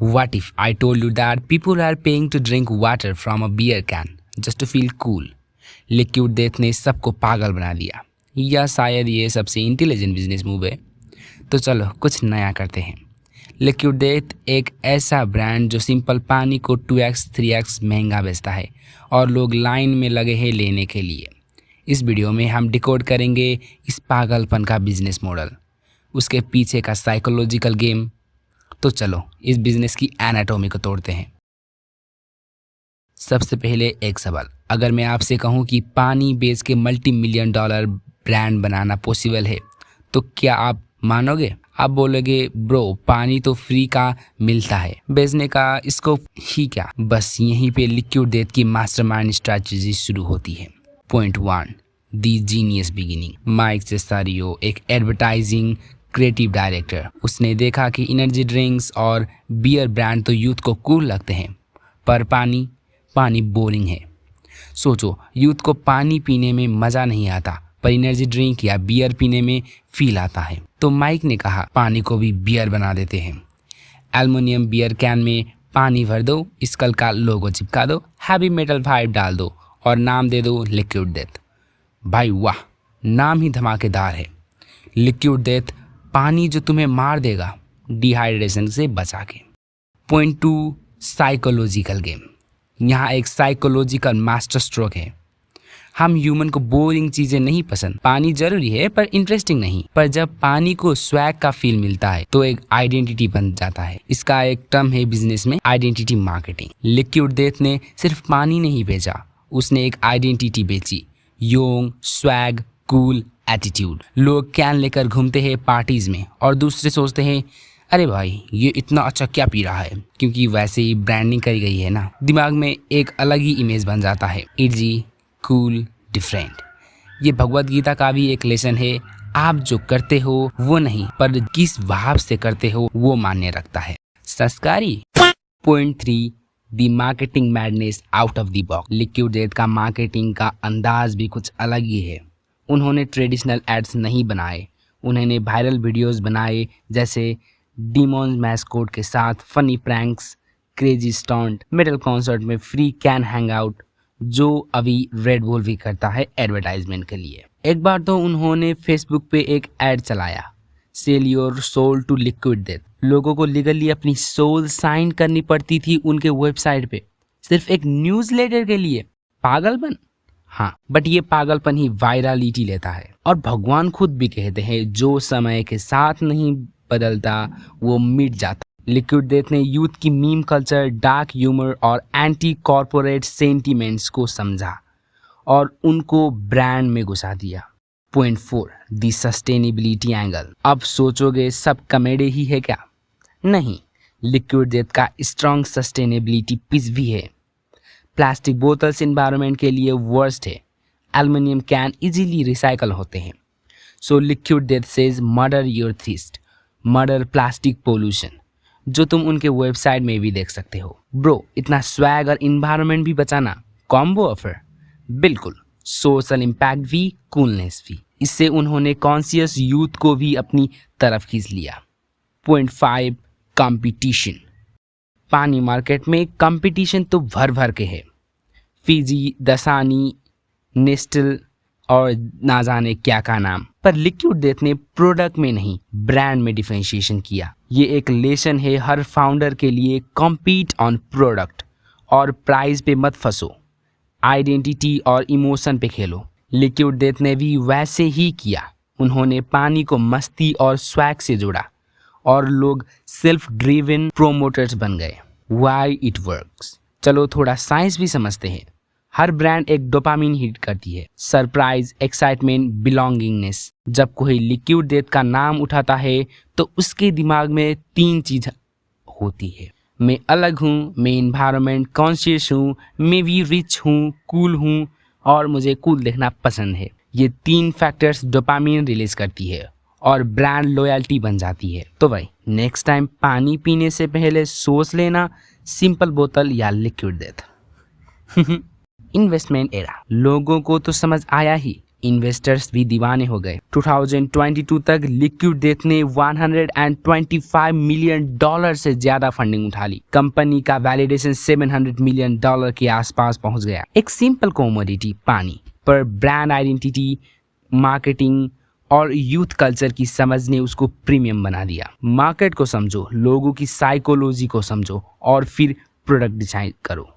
What if I told you that people are paying to drink water from a beer can just to feel cool? Liquid death ने सबको पागल बना दिया, या शायद ये सबसे इंटेलिजेंट बिजनेस मूव है। तो चलो कुछ नया करते हैं। लिक्विड डेथ एक ऐसा ब्रांड जो सिंपल पानी को 2x 3x महंगा बेचता है और लोग लाइन में लगे हैं लेने के लिए। इस वीडियो में हम डिकोड करेंगे इस पागलपन का बिजनेस मॉडल, उसके पीछे का साइकोलॉजिकल गेम। तो चलो इस बिजनेस की एनाटॉमी को तोड़ते हैं। सबसे पहले एक सवाल, अगर मैं आपसे कहूं कि पानी बेच के $multi-million ब्रांड बनाना पॉसिबल है, तो क्या आप मानोगे? आप बोलोगे ब्रो पानी तो फ्री का मिलता है, बेचने का स्कोप ही क्या। बस यहीं पे लिक्विड डेथ की मास्टरमाइंड स्ट्रैटेजी शुरू होती है। पॉइंट 1, दी जीनियस बिगिनिंग। माइक सेसारियो एक एडवर्टाइजिंग क्रिएटिव डायरेक्टर, उसने देखा कि एनर्जी ड्रिंक्स और बियर ब्रांड तो यूथ को कूल लगते हैं, पर पानी बोरिंग है। सोचो, यूथ को पानी पीने में मज़ा नहीं आता, पर एनर्जी ड्रिंक या बियर पीने में फील आता है। तो माइक ने कहा पानी को भी बियर बना देते हैं। एल्युमिनियम बियर कैन में पानी भर दो, स्कल का लोगो चिपका दो, हैवी मेटल वाइब डाल दो और नाम दे दो लिक्विड डेथ। भाई वाह, नाम ही धमाकेदार है। लिक्विड डेथ, पानी जो तुम्हें मार देगा डिहाइड्रेशन से बचा के। Point 2, psychological game. यहाँ एक साइकोलॉजिकल मास्टर स्ट्रोक है। हम ह्यूमन को बोरिंग चीजें नहीं पसंद, पानी जरूरी है पर इंटरेस्टिंग नहीं। पर जब पानी को स्वैग का फील मिलता है तो एक आइडेंटिटी बन जाता है। इसका एक टर्म है बिजनेस में आइडेंटिटी मार्केटिंग। लिक्विड डेथ ने सिर्फ पानी नहीं बेचा, उसने एक आइडेंटिटी बेची, योंग, स्वैग, कूल एटीट्यूड। लोग कैन लेकर घूमते हैं पार्टीज में और दूसरे सोचते हैं अरे भाई ये इतना अच्छा क्या पी रहा है, क्योंकि वैसे ही ब्रांडिंग करी गई है ना। दिमाग में एक अलग ही इमेज बन जाता है, इजी, कूल, डिफरेंट। ये भगवत गीता का भी एक लेसन है, आप जो करते हो वो नहीं पर किस भाव से करते हो वो मान्य रखता है। संस्कारी। Point 3, the marketing madness out of the box. Liquid death का मार्केटिंग का अंदाज भी कुछ अलग ही है। उन्होंने ट्रेडिशनल एड्स नहीं बनाए, उन्होंने वायरल वीडियोस बनाए, जैसे डीमॉन्स मैस्कोट के साथ funny pranks, crazy stunt, metal concert में फ्री कैन हैंग आउट, जो अभी रेड बुल भी करता है एडवर्टाइजमेंट के लिए। एक बार तो उन्होंने फेसबुक पे एक एड चलाया, sell your soul to Liquid Death. लोगों को लीगली अपनी सोल साइन करनी पड़ती थी उनके वेबसाइट पे, सिर्फ एक न्यूज़लेटर के लिए। पागलपन। हाँ, बट ये पागलपन ही वायरलिटी लेता है। और भगवान खुद भी कहते हैं जो समय के साथ नहीं बदलता वो मिट जाता। लिक्विड डेथ ने यूथ की मीम कल्चर, डार्क ह्यूमर और एंटी कॉर्पोरेट सेंटिमेंट्स को समझा और उनको ब्रांड में घुसा दिया। पॉइंट 4, दी सस्टेनेबिलिटी एंगल। अब सोचोगे सब कॉमेडी ही है क्या? नहीं, लिक्विड डेथ का स्ट्रॉन्ग सस्टेनेबिलिटी पिच भी है। प्लास्टिक बोतल्स एनवायरनमेंट के लिए वर्स्ट है, एल्युमिनियम कैन इजीली रिसाइकल होते हैं। So liquid death says murder your theist, murder plastic pollution, जो तुम उनके वेबसाइट में भी देख सकते हो। ब्रो इतना स्वैग और इन्वायरमेंट भी बचाना, कॉम्बो ऑफर। बिल्कुल, सोशल इम्पैक्ट भी, कूलनेस भी। इससे उन्होंने कॉन्शियस यूथ को भी अपनी तरफ खींच लिया। Point 5, competition. पानी मार्केट में कंपटीशन तो भर भर के है, फीजी, दसानी, नेस्टल और ना जाने क्या का नाम। पर लिक्विड डेथ ने प्रोडक्ट में नहीं ब्रांड में डिफरेंशिएशन किया। ये एक लेसन है हर फाउंडर के लिए, कॉम्पीट ऑन प्रोडक्ट और प्राइस पे मत फंसो, आइडेंटिटी और इमोशन पे खेलो। लिक्विड डेथ ने भी वैसे ही किया। उन्होंने पानी को मस्ती और स्वैग से जोड़ा और लोग सेल्फ ड्रिवन प्रोमोटर्स बन गए। Why it works. चलो थोड़ा साइंस भी समझते हैं। हर ब्रांड एक डोपामिन हिट करती है, सरप्राइज, एक्साइटमेंट, बिलोंगिंगनेस। जब कोई लिक्विड डेथ का नाम उठाता है तो उसके दिमाग में 3 चीज होती है, मैं अलग हूँ, मैं इन्वायरमेंट कॉन्शियस हूँ, मैं भी रिच हूँ, कूल हूँ और मुझे कूल देखना पसंद है। ये 3 फैक्टर्स डोपामिन रिलीज करती है और ब्रांड लॉयल्टी बन जाती है। तो भाई नेक्स्ट टाइम पानी पीने से पहले सोच लेना, सिंपल बोतल या लिक्विड डेथ। Investment era. लोगों को तो समझ आया ही, इन्वेस्टर्स भी दीवाने हो गए। 2022 तक लिक्विड डेथ ने $125 मिलियन से ज्यादा फंडिंग उठा ली। कंपनी का वैलिडेशन $700 मिलियन के आसपास पहुंच गया। एक सिंपल कमोडिटी पानी पर ब्रांड आइडेंटिटी, मार्केटिंग और यूथ कल्चर की समझ ने उसको प्रीमियम बना दिया। मार्केट को समझो, लोगों की साइकोलॉजी को समझो और फिर प्रोडक्ट डिजाइन करो।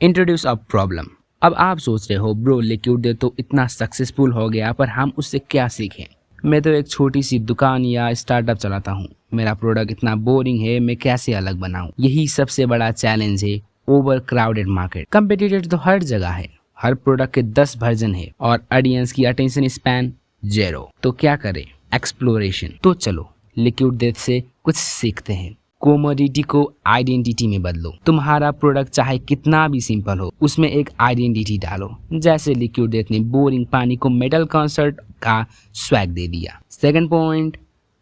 Introduce a problem. अब आप सोच रहे हो ब्रो लिक्विड डेथ तो इतना सक्सेसफुल हो गया, पर हम उससे क्या सीखें? मैं तो एक छोटी सी दुकान या स्टार्टअप चलाता हूँ, मेरा प्रोडक्ट इतना बोरिंग है, मैं कैसे अलग बनाऊं? यही सबसे बड़ा चैलेंज है। ओवर क्राउडेड मार्केट, कंपेटिटर तो हर जगह है, हर प्रोडक्ट के 10 वर्जन है और ऑडियंस की अटेंशन स्पैन 0। तो क्या करें? एक्सप्लोरेशन। तो चलो लिक्विड डेथ से कुछ सीखते हैं। कमोडिटी को आइडेंटिटी में बदलो। तुम्हारा प्रोडक्ट चाहे कितना भी सिंपल हो, उसमें एक आइडेंटिटी डालो। जैसे लिक्विड डेथ ने बोरिंग पानी को मेटल कॉन्सर्ट का स्वैग दे दिया। सेकंड पॉइंट,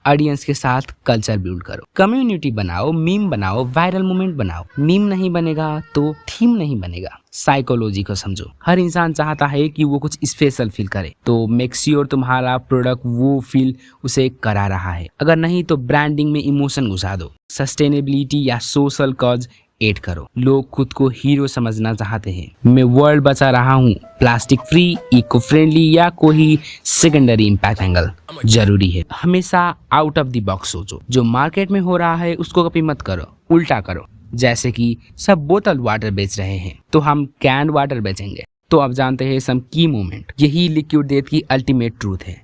ऑडियंस के साथ कल्चर बिल्ड करो। कम्युनिटी बनाओ, मीम बनाओ, वायरल मोमेंट बनाओ। मीम नहीं बनेगा तो थीम नहीं बनेगा। साइकोलॉजी को समझो, हर इंसान चाहता है कि वो कुछ स्पेशल फील करे, तो मेक श्योर तुम्हारा प्रोडक्ट वो फील उसे करा रहा है। अगर नहीं तो ब्रांडिंग में इमोशन घुसा दो। सस्टेनेबिलिटी या सोशल कॉज ऐड करो। लोग खुद को हीरो समझना चाहते हैं। मैं वर्ल्ड बचा रहा हूँ, प्लास्टिक फ्री, इको फ्रेंडली या कोई सेकेंडरी इम्पैक्ट एंगल जरूरी है। हमेशा आउट ऑफ द बॉक्स सोचो। जो मार्केट में हो रहा है उसको कॉपी मत करो, उल्टा करो। जैसे कि सब बोतल वाटर बेच रहे हैं तो हम कैन वाटर बेचेंगे। तो अब जानते हैं सम की मोमेंट। यही लिक्विड डेथ की अल्टीमेट ट्रूथ है।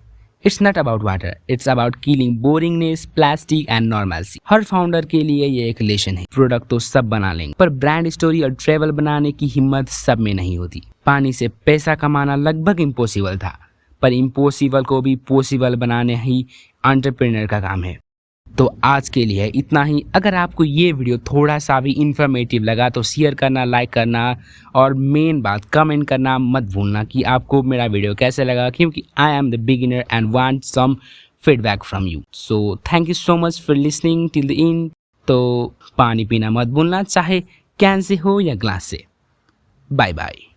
It's not about water, it's about killing boringness, plastic and normalcy. Her founder के लिए ये एक लेसन है। प्रोडक्ट तो सब बना लेंगे, पर ब्रांड स्टोरी और ट्रेवल बनाने की हिम्मत सब में नहीं होती। पानी से पैसा कमाना लगभग इम्पॉसिबल था, पर इम्पॉसिबल को भी पॉसिबल बनाने ही एंटरप्रेन्योर का काम है। तो आज के लिए इतना ही। अगर आपको ये वीडियो थोड़ा सा भी इंफॉर्मेटिव लगा तो शेयर करना, लाइक करना और मेन बात कमेंट करना मत भूलना कि आपको मेरा वीडियो कैसे लगा, क्योंकि I am the beginner and want some feedback from you. So thank you so much for listening till the end. तो पानी पीना मत भूलना, चाहे कैन से हो या ग्लास से। Bye bye.